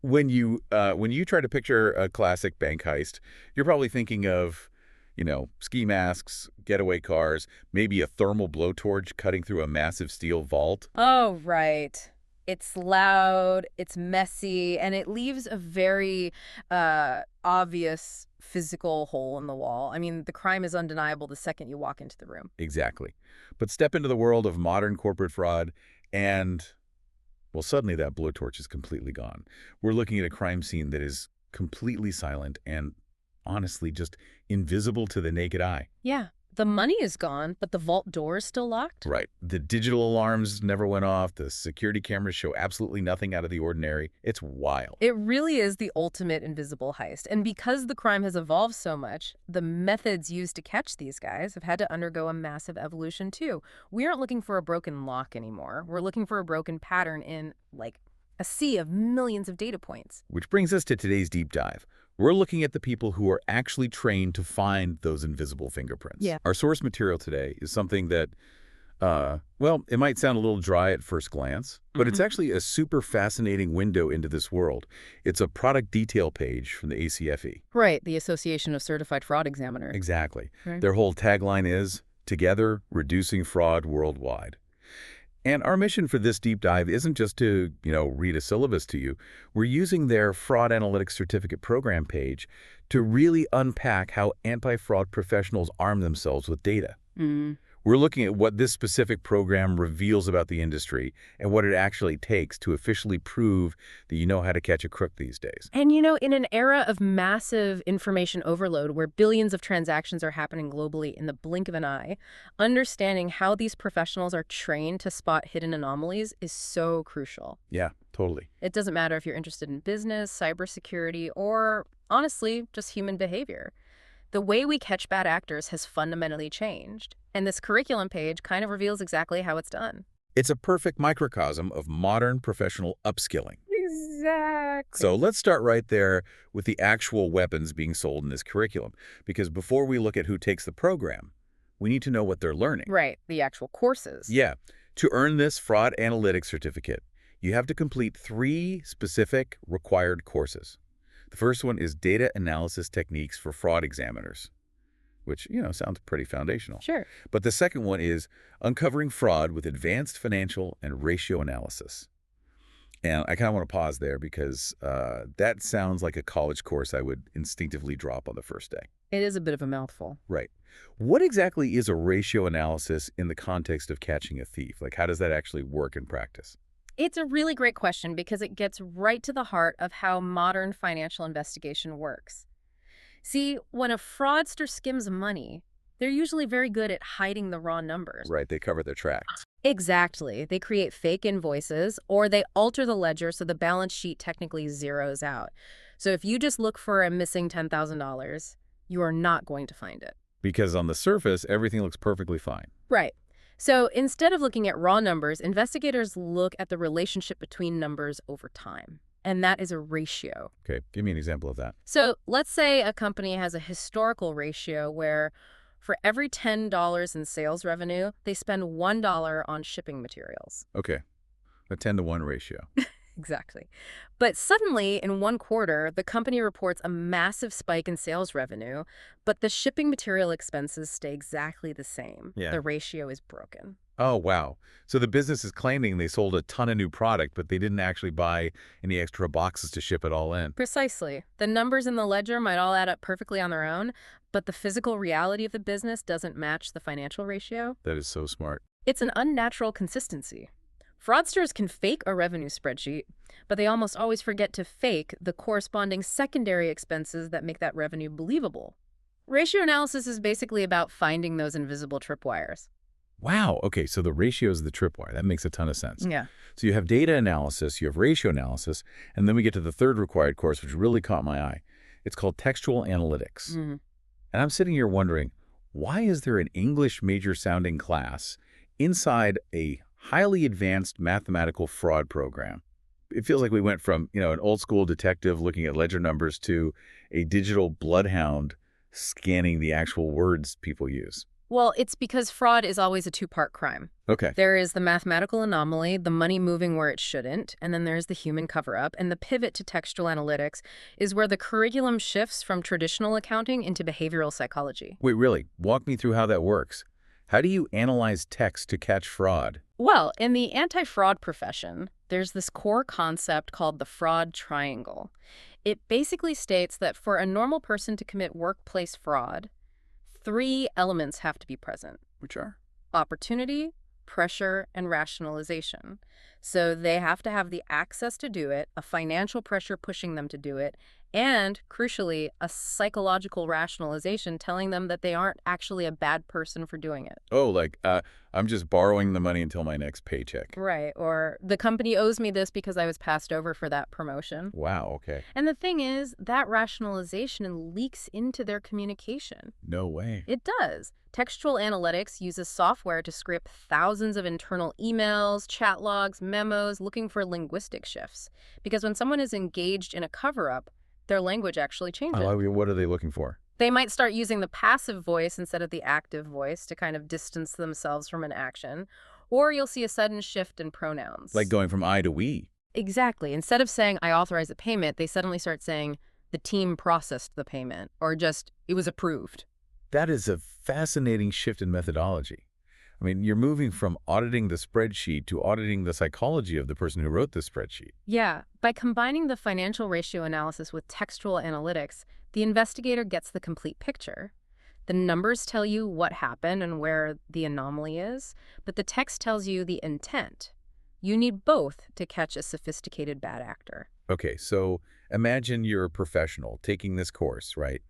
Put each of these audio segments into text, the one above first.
When you try to picture a classic bank heist, you're probably thinking of, ski masks, getaway cars, maybe a thermal blowtorch cutting through a massive steel vault. Oh, right. It's loud, it's messy, and it leaves a very obvious physical hole in the wall. I mean, the crime is undeniable the second you walk into the room. Exactly. But step into the world of modern corporate fraud and, well, suddenly that blowtorch is completely gone. We're looking at a crime scene that is completely silent and honestly just invisible to the naked eye. Yeah. The money is gone, but the vault door is still locked? Right. The digital alarms never went off. The security cameras show absolutely nothing out of the ordinary. It's wild. It really is the ultimate invisible heist. And because the crime has evolved so much, the methods used to catch these guys have had to undergo a massive evolution too. We aren't looking for a broken lock anymore. We're looking for a broken pattern in, like, a sea of millions of data points. Which brings us to today's deep dive. We're looking at the people who are actually trained to find those invisible fingerprints. Yeah. Our source material today is something that, well, it might sound a little dry at first glance, but it's actually a super fascinating window into this world. It's a product detail page from the ACFE. Right, the Association of Certified Fraud Examiners. Exactly. Right. Their whole tagline is, "Together, reducing fraud worldwide." And our mission for this deep dive isn't just to, read a syllabus to you. We're using their Fraud Analytics Certificate Program page to really unpack how anti-fraud professionals arm themselves with data. Mm. We're looking at what this specific program reveals about the industry and what it actually takes to officially prove that you know how to catch a crook these days. And in an era of massive information overload where billions of transactions are happening globally in the blink of an eye, understanding how these professionals are trained to spot hidden anomalies is so crucial. Yeah, totally. It doesn't matter if you're interested in business, cybersecurity, or honestly, just human behavior. The way we catch bad actors has fundamentally changed, and this curriculum page kind of reveals exactly how it's done. It's a perfect microcosm of modern professional upskilling. Exactly. So let's start right there with the actual weapons being sold in this curriculum, because before we look at who takes the program, we need to know what they're learning. Right, the actual courses. Yeah. To earn this fraud analytics certificate, you have to complete 3 specific required courses. The first one is Data Analysis Techniques for Fraud Examiners, which, sounds pretty foundational. Sure. But the second one is Uncovering Fraud with Advanced Financial and Ratio Analysis. And I kind of want to pause there because that sounds like a college course I would instinctively drop on the first day. It is a bit of a mouthful. Right. What exactly is a ratio analysis in the context of catching a thief? Like, how does that actually work in practice? It's a really great question because it gets right to the heart of how modern financial investigation works. See, when a fraudster skims money, they're usually very good at hiding the raw numbers. Right, they cover their tracks. Exactly. They create fake invoices or they alter the ledger so the balance sheet technically zeroes out. So if you just look for a missing $10,000, you are not going to find it. Because on the surface, everything looks perfectly fine. Right. So instead of looking at raw numbers, investigators look at the relationship between numbers over time. And that is a ratio. Okay, give me an example of that. So let's say a company has a historical ratio where for every $10 in sales revenue, they spend $1 on shipping materials. Okay, a 10-to-1 ratio. Exactly. But suddenly, in one quarter, the company reports a massive spike in sales revenue, but the shipping material expenses stay exactly the same. Yeah. The ratio is broken. Oh, wow. So the business is claiming they sold a ton of new product, but they didn't actually buy any extra boxes to ship it all in. Precisely. The numbers in the ledger might all add up perfectly on their own, but the physical reality of the business doesn't match the financial ratio. That is so smart. It's an unnatural consistency. Fraudsters can fake a revenue spreadsheet, but they almost always forget to fake the corresponding secondary expenses that make that revenue believable. Ratio analysis is basically about finding those invisible tripwires. Wow. Okay, so the ratio is the tripwire. That makes a ton of sense. Yeah. So you have data analysis, you have ratio analysis, and then we get to the third required course, which really caught my eye. It's called textual analytics. Mm-hmm. And I'm sitting here wondering, why is there an English major-sounding class inside a highly advanced mathematical fraud program? It feels like we went from, an old-school detective looking at ledger numbers to a digital bloodhound scanning the actual words people use. Well, it's because fraud is always a two-part crime. Okay. There is the mathematical anomaly, the money moving where it shouldn't, and then there's the human cover-up. And the pivot to textual analytics is where the curriculum shifts from traditional accounting into behavioral psychology. Wait, really? Walk me through how that works. How do you analyze text to catch fraud? Well, in the anti-fraud profession, there's this core concept called the fraud triangle. It basically states that for a normal person to commit workplace fraud, three elements have to be present: Which are? opportunity, pressure, and rationalization. So they have to have the access to do it, a financial pressure pushing them to do it, and, crucially, a psychological rationalization telling them that they aren't actually a bad person for doing it. Oh, like, I'm just borrowing the money until my next paycheck. Right, or the company owes me this because I was passed over for that promotion. Wow, okay. And the thing is, that rationalization leaks into their communication. No way. It does. Textual analytics uses software to scrape thousands of internal emails, chat logs, memos, looking for linguistic shifts. Because when someone is engaged in a cover-up, their language actually changes. What are they looking for? They might start using the passive voice instead of the active voice to kind of distance themselves from an action. Or you'll see a sudden shift in pronouns. Like going from I to we. Exactly. Instead of saying, I authorize a payment, they suddenly start saying, the team processed the payment, or just, it was approved. That is a fascinating shift in methodology. I mean, you're moving from auditing the spreadsheet to auditing the psychology of the person who wrote the spreadsheet. Yeah, by combining the financial ratio analysis with textual analytics, the investigator gets the complete picture. The numbers tell you what happened and where the anomaly is, but the text tells you the intent. You need both to catch a sophisticated bad actor. Okay, so imagine you're a professional taking this course, right?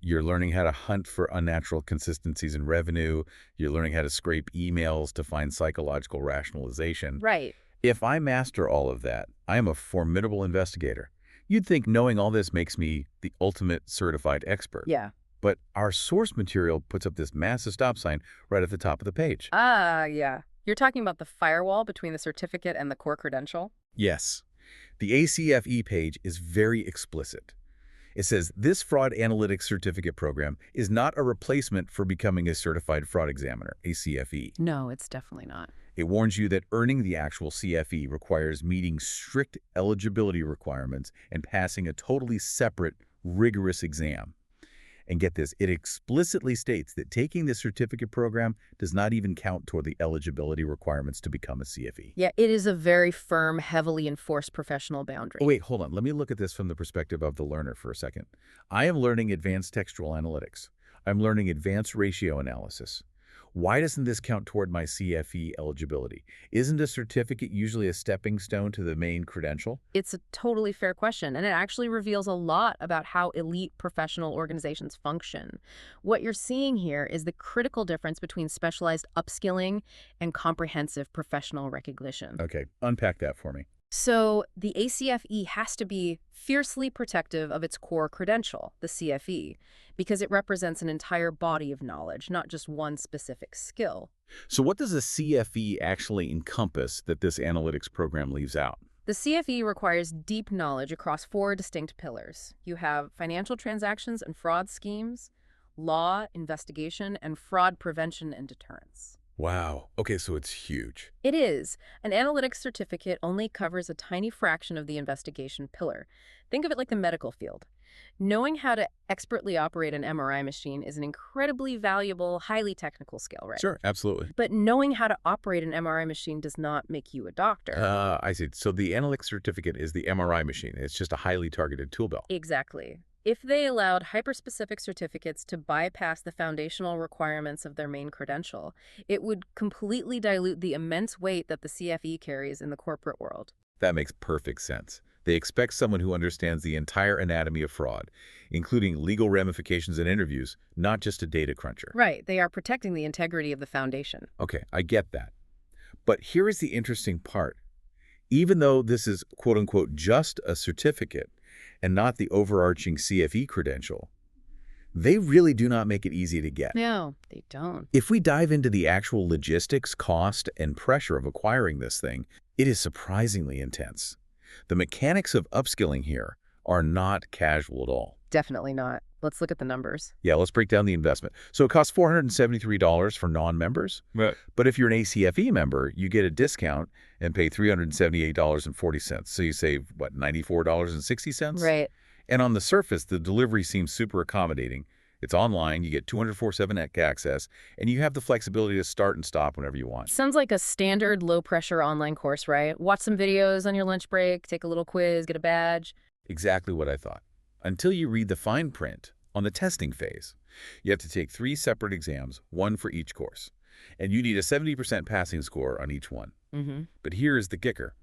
You're learning how to hunt for unnatural consistencies in revenue. You're learning how to scrape emails to find psychological rationalization. Right. If I master all of that, I am a formidable investigator. You'd think knowing all this makes me the ultimate certified expert. Yeah. But our source material puts up this massive stop sign right at the top of the page. Yeah. You're talking about the firewall between the certificate and the core credential? Yes. The ACFE page is very explicit. It says, this fraud analytics certificate program is not a replacement for becoming a certified fraud examiner, ACFE. No, it's definitely not. It warns you that earning the actual CFE requires meeting strict eligibility requirements and passing a totally separate, rigorous exam. And get this, it explicitly states that taking the certificate program does not even count toward the eligibility requirements to become a CFE. Yeah, it is a very firm, heavily enforced professional boundary. Oh, wait, hold on. Let me look at this from the perspective of the learner for a second. I am learning advanced textual analytics. I'm learning advanced ratio analysis. Why doesn't this count toward my CFE eligibility? Isn't a certificate usually a stepping stone to the main credential? It's a totally fair question, and it actually reveals a lot about how elite professional organizations function. What you're seeing here is the critical difference between specialized upskilling and comprehensive professional recognition. Okay, unpack that for me. So the ACFE has to be fiercely protective of its core credential, the CFE, because it represents an entire body of knowledge, not just one specific skill. So what does a CFE actually encompass that this analytics program leaves out? The CFE requires deep knowledge across four distinct pillars. You have financial transactions and fraud schemes, law, investigation, and fraud prevention and deterrence. Wow. Okay, so it's huge. It is. An analytics certificate only covers a tiny fraction of the investigation pillar. Think of it like the medical field. Knowing how to expertly operate an MRI machine is an incredibly valuable, highly technical skill, right? Sure, absolutely. But knowing how to operate an MRI machine does not make you a doctor. I see. So the analytics certificate is the MRI machine. It's just a highly targeted tool belt. Exactly. If they allowed hyperspecific certificates to bypass the foundational requirements of their main credential, it would completely dilute the immense weight that the CFE carries in the corporate world. That makes perfect sense. They expect someone who understands the entire anatomy of fraud, including legal ramifications and interviews, not just a data cruncher. Right. They are protecting the integrity of the foundation. Okay, I get that. But here is the interesting part. Even though this is, quote-unquote, just a certificate and not the overarching CFE credential, they really do not make it easy to get. No, they don't. If we dive into the actual logistics, cost, and pressure of acquiring this thing, it is surprisingly intense. The mechanics of upskilling here are not casual at all. Definitely not. Let's look at the numbers. Yeah, let's break down the investment. So it costs $473 for non-members. Right. But if you're an ACFE member, you get a discount and pay $378.40. So you save, what, $94.60? Right. And on the surface, the delivery seems super accommodating. It's online, you get 24/7 access, and you have the flexibility to start and stop whenever you want. Sounds like a standard low-pressure online course, right? Watch some videos on your lunch break, take a little quiz, get a badge. Exactly what I thought. Until you read the fine print on the testing phase. You have to take 3 separate exams, one for each course. And you need a 70% passing score on each one. Mm-hmm. But here is the kicker.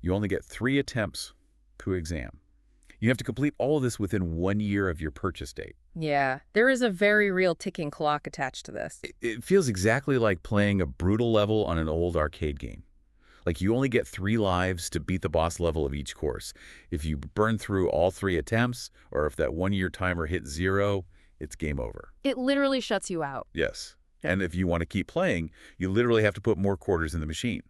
You only get 3 attempts per exam. You have to complete all of this within 1 year of your purchase date. Yeah, there is a very real ticking clock attached to this. It feels exactly like playing a brutal level on an old arcade game. Like you only get 3 lives to beat the boss level of each course. If you burn through all 3 attempts, or if that 1-year timer hits 0, it's game over. It literally shuts you out. Yes. And if you want to keep playing, you literally have to put more quarters in the machine.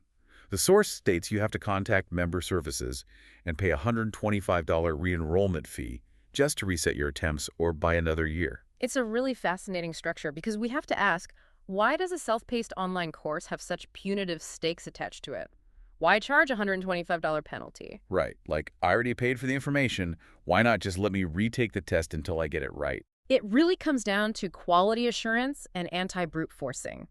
The source states you have to contact member services and pay a $125 re-enrollment fee just to reset your attempts or buy another year. It's a really fascinating structure because we have to ask, why does a self-paced online course have such punitive stakes attached to it? Why charge a $125 penalty? Right. Like, I already paid for the information. Why not just let me retake the test until I get it right? It really comes down to quality assurance and anti-brute forcing.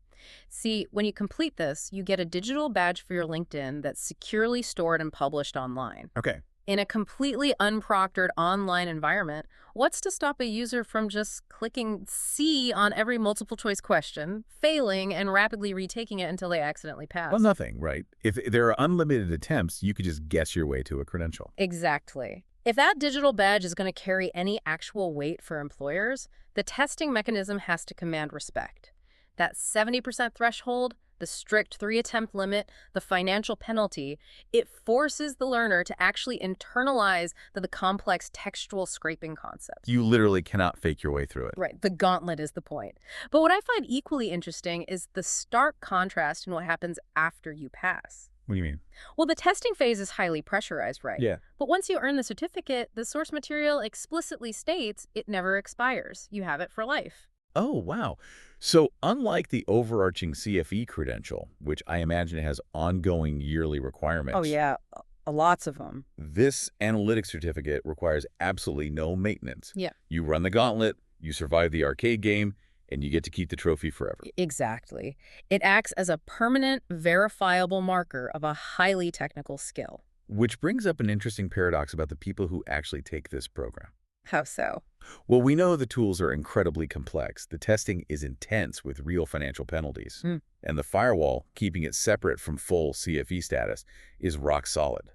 See, when you complete this, you get a digital badge for your LinkedIn that's securely stored and published online. Okay. In a completely unproctored online environment, what's to stop a user from just clicking C on every multiple choice question, failing, and rapidly retaking it until they accidentally pass? Well, nothing, right? If there are unlimited attempts, you could just guess your way to a credential. Exactly. If that digital badge is going to carry any actual weight for employers, the testing mechanism has to command respect. That 70% threshold, the strict 3-attempt limit, the financial penalty, it forces the learner to actually internalize the complex textual scraping concepts. You literally cannot fake your way through it. Right, the gauntlet is the point. But what I find equally interesting is the stark contrast in what happens after you pass. What do you mean? Well, the testing phase is highly pressurized, right? Yeah. But once you earn the certificate, the source material explicitly states it never expires. You have it for life. Oh, wow. So unlike the overarching CFE credential, which I imagine has ongoing yearly requirements. Oh, yeah. Lots of them. This analytics certificate requires absolutely no maintenance. Yeah. You run the gauntlet, you survive the arcade game, and you get to keep the trophy forever. Exactly. It acts as a permanent, verifiable marker of a highly technical skill. Which brings up an interesting paradox about the people who actually take this program. How so? Well, we know the tools are incredibly complex. The testing is intense with real financial penalties. And the firewall, keeping it separate from full CFE status, is rock solid.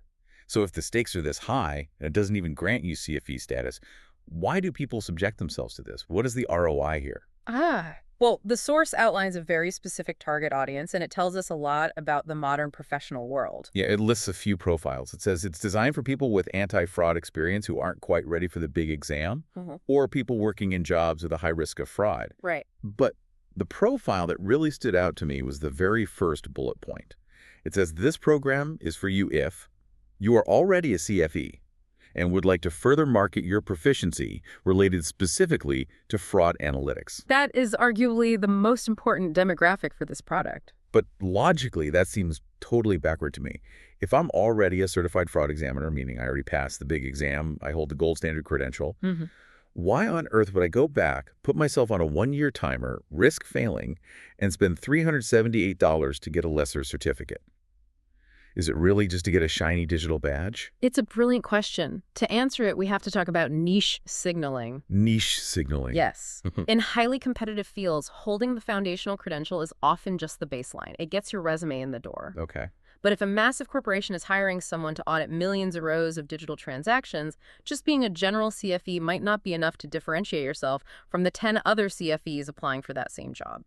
So if the stakes are this high, and it doesn't even grant you CFE status, why do people subject themselves to this? What is the ROI here? Well, the source outlines a very specific target audience, and it tells us a lot about the modern professional world. Yeah, it lists a few profiles. It says it's designed for people with anti-fraud experience who aren't quite ready for the big exam, or people working in jobs with a high risk of fraud. Right. But the profile that really stood out to me was the very first bullet point. It says this program is for you if you are already a CFE and would like to further market your proficiency related specifically to fraud analytics. That is arguably the most important demographic for this product. But logically, that seems totally backward to me. If I'm already a certified fraud examiner, meaning I already passed the big exam, I hold the gold standard credential, why on earth would I go back, put myself on a 1-year timer, risk failing, and spend $378 to get a lesser certificate? Is it really just to get a shiny digital badge? It's a brilliant question. To answer it, we have to talk about niche signaling. Niche signaling. Yes. In highly competitive fields, holding the foundational credential is often just the baseline. It gets your resume in the door. Okay. But if a massive corporation is hiring someone to audit millions of rows of digital transactions, just being a general CFE might not be enough to differentiate yourself from the 10 other CFEs applying for that same job.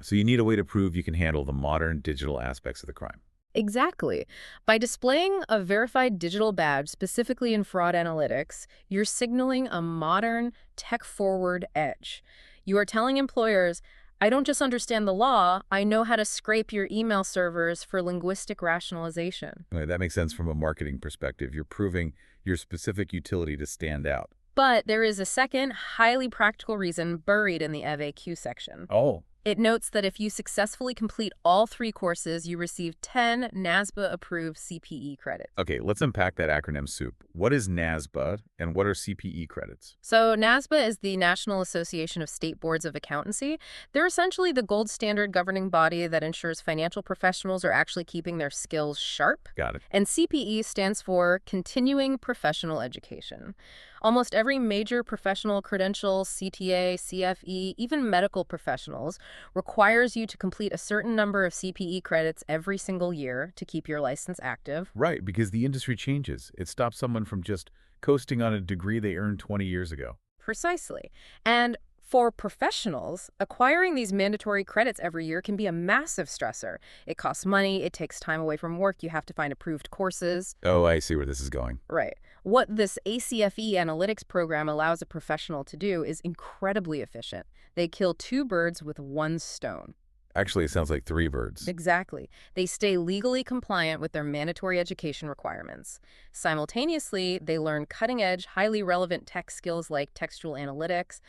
So you need a way to prove you can handle the modern digital aspects of the crime. Exactly. By displaying a verified digital badge specifically in fraud analytics, you're signaling a modern, tech-forward edge. You are telling employers, I don't just understand the law, I know how to scrape your email servers for linguistic rationalization. Right, that makes sense from a marketing perspective. You're proving your specific utility to stand out. But there is a second, highly practical reason buried in the FAQ section. Oh, It notes that if you successfully complete all 3 courses, you receive 10 NASBA-approved CPE credits. okay, let's unpack that acronym soup. What is NASBA and what are CPE credits? So NASBA is the National Association of State Boards of Accountancy. They're essentially the gold standard governing body that ensures financial professionals are actually keeping their skills sharp. Got it. And CPE stands for Continuing Professional Education. Almost every major professional credential, CTA, CFE, even medical professionals, requires you to complete a certain number of CPE credits every single year to keep your license active. Right, because the industry changes. It stops someone from just coasting on a degree they earned 20 years ago. Precisely. And for professionals, acquiring these mandatory credits every year can be a massive stressor. It costs money, it takes time away from work, you have to find approved courses. Oh, I see where this is going. Right. What this ACFE analytics program allows a professional to do is incredibly efficient. They kill 2 birds with 1 stone. Actually, it sounds like 3 birds. Exactly. They stay legally compliant with their mandatory education requirements. Simultaneously, they learn cutting-edge, highly relevant tech skills like textual analytics.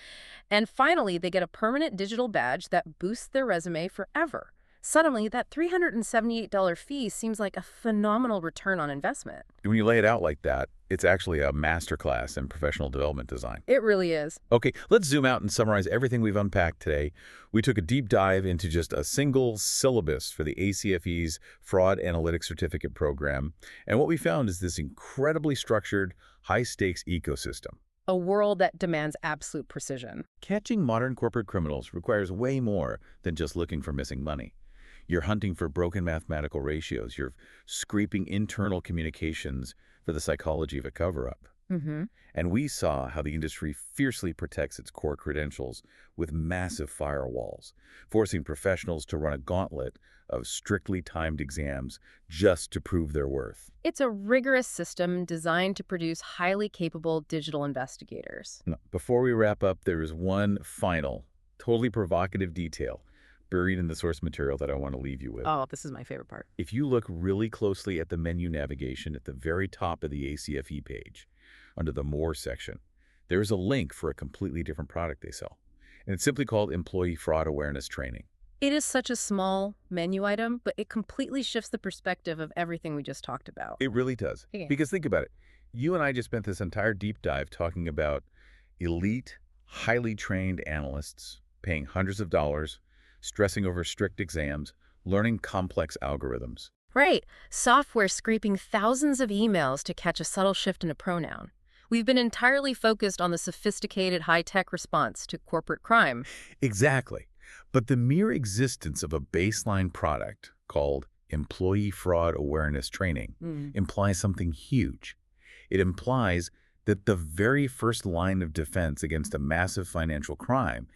And finally, they get a permanent digital badge that boosts their resume forever. Suddenly, that $378 fee seems like a phenomenal return on investment. When you lay it out like that, it's actually a masterclass in professional development design. It really is. Okay, let's zoom out and summarize everything we've unpacked today. We took a deep dive into just a single syllabus for the ACFE's Fraud Analytics Certificate Program, and what we found is this incredibly structured, high-stakes ecosystem. A world that demands absolute precision. Catching modern corporate criminals requires way more than just looking for missing money. You're hunting for broken mathematical ratios. You're scraping internal communications for the psychology of a cover-up. Mm-hmm. And we saw how the industry fiercely protects its core credentials with massive firewalls, forcing professionals to run a gauntlet of strictly timed exams just to prove their worth. It's a rigorous system designed to produce highly capable digital investigators. Now, before we wrap up, there is one final, totally provocative detail buried in the source material that I want to leave you with. Oh, this is my favorite part. If you look really closely at the menu navigation at the very top of the ACFE page, under the More section, there is a link for a completely different product they sell. And it's simply called Employee Fraud Awareness Training. It is such a small menu item, but it completely shifts the perspective of everything we just talked about. It really does. Yeah. Because think about it. You and I just spent this entire deep dive talking about elite, highly trained analysts paying hundreds of dollars, stressing over strict exams, learning complex algorithms. Right. Software scraping thousands of emails to catch a subtle shift in a pronoun. We've been entirely focused on the sophisticated high-tech response to corporate crime. Exactly. But the mere existence of a baseline product called Employee Fraud Awareness Training implies something huge. It implies that the very first line of defense against a massive financial crime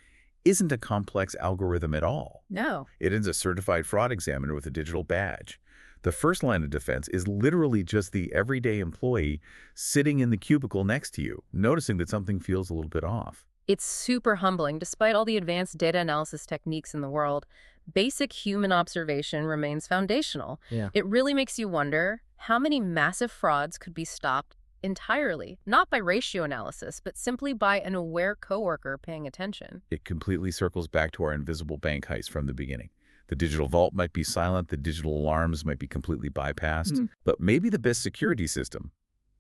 isn't a complex algorithm at all. No. It is a certified fraud examiner with a digital badge. The first line of defense is literally just the everyday employee sitting in the cubicle next to you, noticing that something feels a little bit off. It's super humbling. Despite all the advanced data analysis techniques in the world, basic human observation remains foundational. Yeah. It really makes you wonder how many massive frauds could be stopped entirely, not by ratio analysis, but simply by an aware coworker paying attention. It completely circles back to our invisible bank heist from the beginning. The digital vault might be silent, the digital alarms might be completely bypassed, but maybe the best security system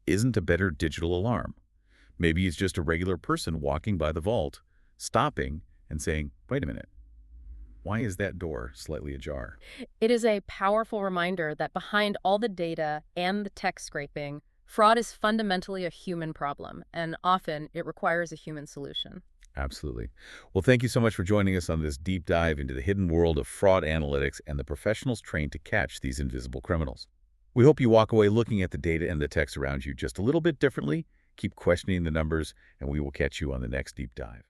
isn't a better digital alarm. Maybe it's just a regular person walking by the vault, stopping and saying, wait a minute, why is that door slightly ajar? It is a powerful reminder that behind all the data and the tech scraping, fraud is fundamentally a human problem, and often it requires a human solution. Absolutely. Well, thank you so much for joining us on this deep dive into the hidden world of fraud analytics and the professionals trained to catch these invisible criminals. We hope you walk away looking at the data and the text around you just a little bit differently. Keep questioning the numbers, and we will catch you on the next deep dive.